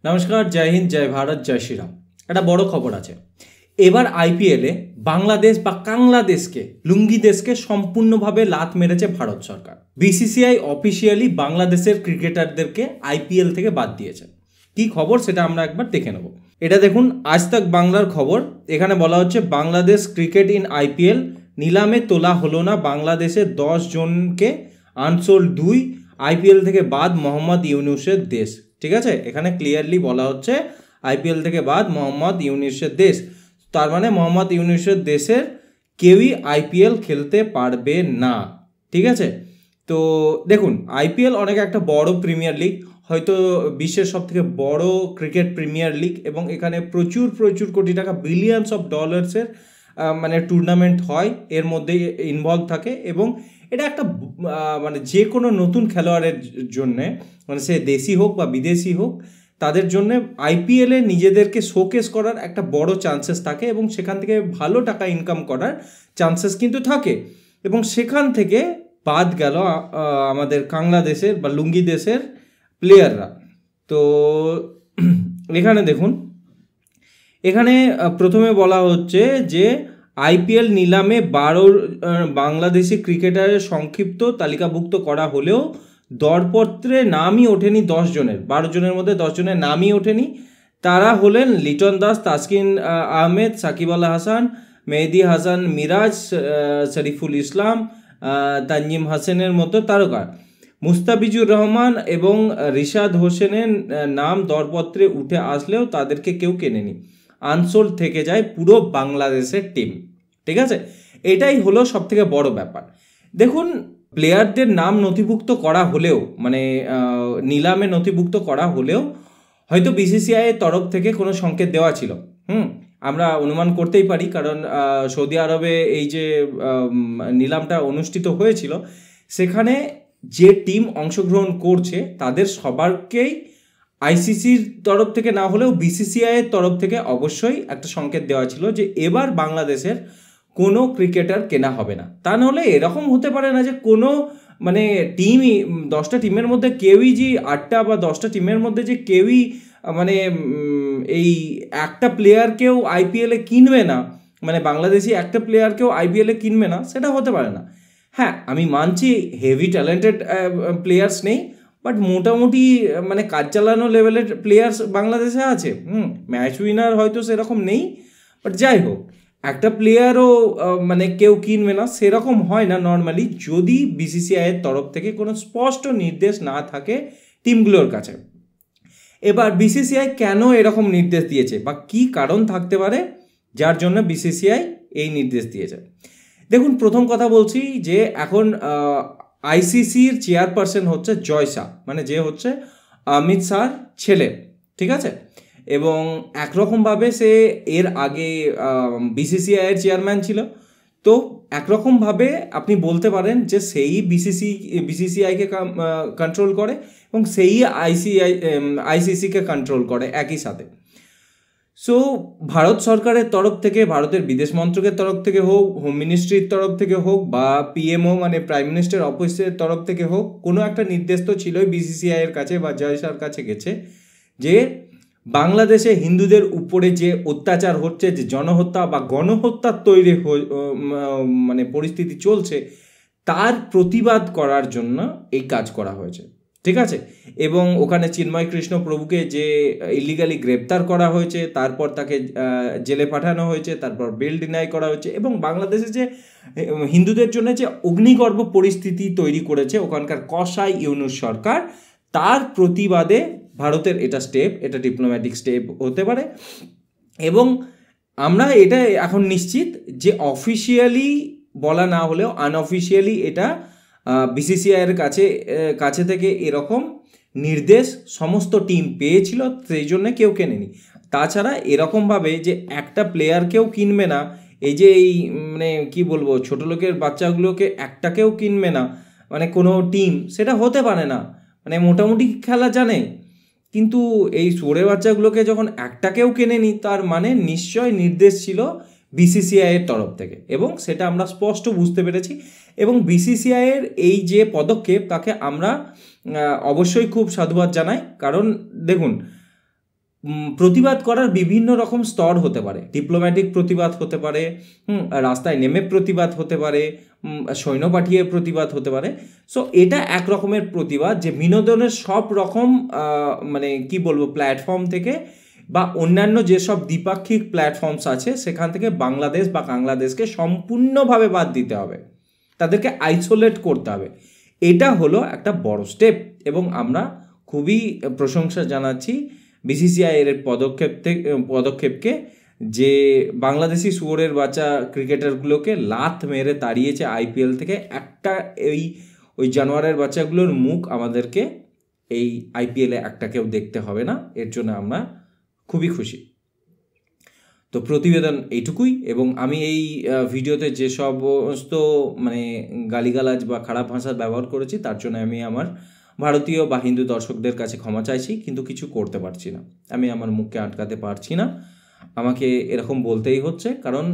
নমস্কার, জয় হিন্দ, জয় ভারত, জয় শ্রীরাম। একটা বড় খবর আছে। এবার আইপিএলে বাংলাদেশ বা কাংলাদেশকে, লুঙ্গি দেশকে সম্পূর্ণভাবে লাত মেরেছে ভারত সরকার। বিসিসিআই অফিসিয়ালি বাংলাদেশের ক্রিকেটারদেরকে আইপিএল থেকে বাদ দিয়েছে। কি খবর সেটা আমরা একবার দেখে নেব। এটা দেখুন, আজ তাক বাংলার খবর। এখানে বলা হচ্ছে বাংলাদেশ ক্রিকেট ইন আইপিএল, নিলামে তোলা হলো না বাংলাদেশের 10 জনকে, আনসোল্ড 2, আইপিএল থেকে বাদ মোহাম্মদ ইউনুসের দেশ। ঠিক আছে, এখানে ক্লিয়ারলি বলা হচ্ছে আইপিএল থেকে বাদ মোহাম্মদ ইউনুসের দেশ। তার মানে মোহাম্মদ ইউনুসের দেশের কেউই আইপিএল খেলতে পারবে না। ঠিক আছে, তো দেখুন, আইপিএল অনেক একটা বড় প্রিমিয়ার লিগ, হয়তো বিশ্বের সব থেকে বড় ক্রিকেট প্রিমিয়ার লিগ, এবং এখানে প্রচুর প্রচুর কোটি টাকা, বিলিয়নস অফ ডলার্সের মানে টুর্নামেন্ট হয়, এর মধ্যে ইনভলভ থাকে। এবং এটা একটা মানে যে কোনো নতুন খেলোয়াড়ের জন্যে, মানে সে দেশি হোক বা বিদেশি হোক, তাদের জন্য আইপিএলে নিজেদেরকে শোকেস করার একটা বড় চান্সেস থাকে এবং সেখান থেকে ভালো টাকা ইনকাম করার চান্সেস কিন্তু থাকে। এবং সেখান থেকে বাদ গেল আমাদের বাংলাদেশের বা লুঙ্গি দেশের প্লেয়াররা। তো এখানে দেখুন, এখানে প্রথমে বলা হচ্ছে যে আইপিএল নিলামে 12 বাংলাদেশি ক্রিকেটারের সংক্ষিপ্ত তালিকাভুক্ত করা হলেও দরপত্রে নামই ওঠেনি 10 জনের। 12 জনের মধ্যে 10 জনের নামই ওঠেনি। তারা হলেন লিটন দাস, তাসকিন আহমেদ, সাকিব আল হাসান, মেহেদি হাসান মিরাজ, শরীফুল ইসলাম, তানজিম হাসানের মতো তারকা। মুস্তাফিজুর রহমান এবং রিশাদ হোসেনের নাম দরপত্রে উঠে আসলেও তাদেরকে কেউ কেনেনি। আনসোল্ড থেকে যায় পুরো বাংলাদেশের টিম। ঠিক আছে, এটাই হলো সব থেকে বড় ব্যাপার। দেখুন, প্লেয়ারদের নাম নথিভুক্ত করা হলেও, মানে নিলামে নথিভুক্ত করা হলেও হয়তো বিসিসিআই এর তরফ থেকে কোনো সংকেত দেওয়া ছিল। আমরা অনুমান করতেই পারি, কারণ সৌদি আরবে এই যে নিলামটা অনুষ্ঠিত হয়েছিল, সেখানে যে টিম অংশগ্রহণ করছে তাদের সবারকেই আইসিসির তরফ থেকে না হলেও বিসিসিআই এর তরফ থেকে অবশ্যই একটা সংকেত দেওয়া ছিল যে এবার বাংলাদেশের কোনো ক্রিকেটার কেনা হবে না। তা নাহলে এরকম হতে পারে না যে কোনো মানে টিমই 10টা টিমের মধ্যে কেউই যে 8টা বা 10টা টিমের মধ্যে যে কেউই মানে এই একটা প্লেয়ারকেও আইপিএলে কিনবে না, মানে বাংলাদেশি একটা প্লেয়ারকেও আইপিএলে কিনবে না, সেটা হতে পারে না। হ্যাঁ, আমি মানছি হেভি ট্যালেন্টেড প্লেয়ার্স নেই, বাট মোটামুটি মানে কাজ চালানো লেভেলের প্লেয়ার্স বাংলাদেশে আছে। ম্যাচ উইনার হয়তো সেরকম নেই, বাট যাই হোক, একটা প্লেয়ারও মানে কেউ কিনবে না সেরকম হয় না নর্মালি, যদি বিসিসিআইয়ের তরফ থেকে কোনো স্পষ্ট নির্দেশ না থাকে টিমগুলোর কাছে। এবার বিসিসিআই কেন এরকম নির্দেশ দিয়েছে বা কি কারণ থাকতে পারে যার জন্য বিসিসিআই এই নির্দেশ দিয়েছে? দেখুন, প্রথম কথা বলছি যে এখন আইসিসির চেয়ারপারসন হচ্ছে জয় শাহ, মানে যে হচ্ছে অমিত শাহর ছেলে। ঠিক আছে, এবং একরকমভাবে সে এর আগে বিসিসিআইয়ের চেয়ারম্যান ছিল। তো একরকমভাবে আপনি বলতে পারেন যে সেই বিসিসিআইকে কন্ট্রোল করে এবং সেই আইসিসিকে কন্ট্রোল করে একই সাথে। সো ভারত সরকারের তরফ থেকে, ভারতের বিদেশ মন্ত্রকের তরফ থেকে হোক, হোম মিনিস্ট্রির তরফ থেকে হোক, বা পিএমও মানে প্রাইম মিনিস্টার অফিসের তরফ থেকে হোক, কোনো একটা নির্দেশ তো ছিলই বিসিসিআইয়ের কাছে বা জয় শাহর কাছে গেছে যে বাংলাদেশে হিন্দুদের উপরে যে অত্যাচার হচ্ছে, যে জনহত্যা বা গণহত্যার তৈরি মানে পরিস্থিতি চলছে, তার প্রতিবাদ করার জন্য এই কাজ করা হয়েছে। ঠিক আছে, এবং ওখানে চিন্ময় কৃষ্ণ প্রভুকে যে ইলিগালি গ্রেপ্তার করা হয়েছে, তারপর তাকে জেলে পাঠানো হয়েছে, তারপর বেল ডিনাই করা হয়েছে, এবং বাংলাদেশে যে হিন্দুদের জন্য যে অগ্নিগর্ভ পরিস্থিতি তৈরি করেছে ওখানকার কসাই ইউনুস সরকার, তার প্রতিবাদে ভারতের এটা স্টেপ, এটা ডিপ্লোম্যাটিক স্টেপ হতে পারে। এবং আমরা এটা এখন নিশ্চিত যে অফিসিয়ালি বলা না হলেও আনঅফিসিয়ালি এটা বিসিসিআইয়ের কাছে থেকে এরকম নির্দেশ সমস্ত টিম পেয়েছিল, সেই জন্য কেউ কেনেনি। তাছাড়া এরকমভাবে যে একটা প্লেয়ারকেও কিনবে না, এই যে এই মানে কি বলবো, ছোটো লোকের বাচ্চাগুলোকে একটাকেও কিনবে না মানে কোনো টিম, সেটা হতে পারে না। মানে মোটামুটি খেলা জানে, কিন্তু এই সোরে বাচ্চাগুলোকে যখন একটাকেও কেনেনি, তার মানে নিশ্চয় নির্দেশ ছিল বিসিসিআইয়ের তরফ থেকে, এবং সেটা আমরা স্পষ্ট বুঝতে পেরেছি। এবং বিসিসিআইয়ের এই যে পদক্ষেপ, তাকে আমরা অবশ্যই খুব সাধুবাদ জানাই। কারণ দেখুন, প্রতিবাদ করার বিভিন্ন রকম স্তর হতে পারে, ডিপ্লোম্যাটিক প্রতিবাদ হতে পারে, রাস্তায় নেমে প্রতিবাদ হতে পারে, সৈন্য পাঠিয়ে প্রতিবাদ হতে পারে। সো এটা এক রকমের প্রতিবাদ যে বিনোদনের সব রকম মানে কি বলবো প্ল্যাটফর্ম থেকে বা অন্যান্য যেসব দ্বিপাক্ষিক প্ল্যাটফর্মস আছে সেখান থেকে বাংলাদেশ বা বাংলাদেশকে সম্পূর্ণভাবে বাদ দিতে হবে, তাদেরকে আইসোলেট করতে হবে। এটা হলো একটা বড় স্টেপ এবং আমরা খুবই প্রশংসা জানাচ্ছি বিসিসিআই এর পদক্ষেপকে, যে বাংলাদেশি শুয়োরের বাচ্চা ক্রিকেটারগুলোকে লাথ মেরে তাড়িয়েছে আইপিএল থেকে। একটা ওই জানোয়ারের বাচ্চাগুলোর মুখ আমাদেরকে এই আইপিএলে একটাকেও দেখতে হবে না, এর জন্য আমরা খুবই খুশি। তো প্রতিবেদন এইটুকুই, এবং আমি এই ভিডিওতে যে সমস্ত মানে গালিগালাজ বা খারাপ ভাষা ব্যবহার করেছি তার জন্য আমি আমার ভারতীয় বা হিন্দু দর্শকদের কাছে ক্ষমা চাইছি, কিন্তু কিছু করতে পারছি না, আমি আমার মুখকে আটকাতে পারছি না, আমাকে এরকম বলতেই হচ্ছে, কারণ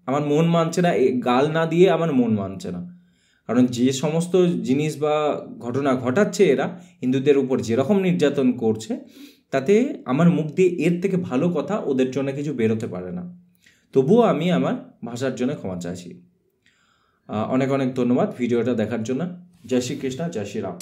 আমার মন মানছে না, গাল না দিয়ে আমার মন মানছে না। কারণ যে সমস্ত জিনিস বা ঘটনা ঘটাচ্ছে এরা হিন্দুদের উপর যেরকম নির্যাতন করছে, তাতে আমার মুখ দিয়ে এর থেকে ভালো কথা ওদের জন্য কিছু বেরোতে পারে না। তবুও আমি আমার ভাষার জন্য ক্ষমা চাইছি। অনেক অনেক ধন্যবাদ ভিডিওটা দেখার জন্য। জয় শ্রীকৃষ্ণ, জয় শ্রীরাম।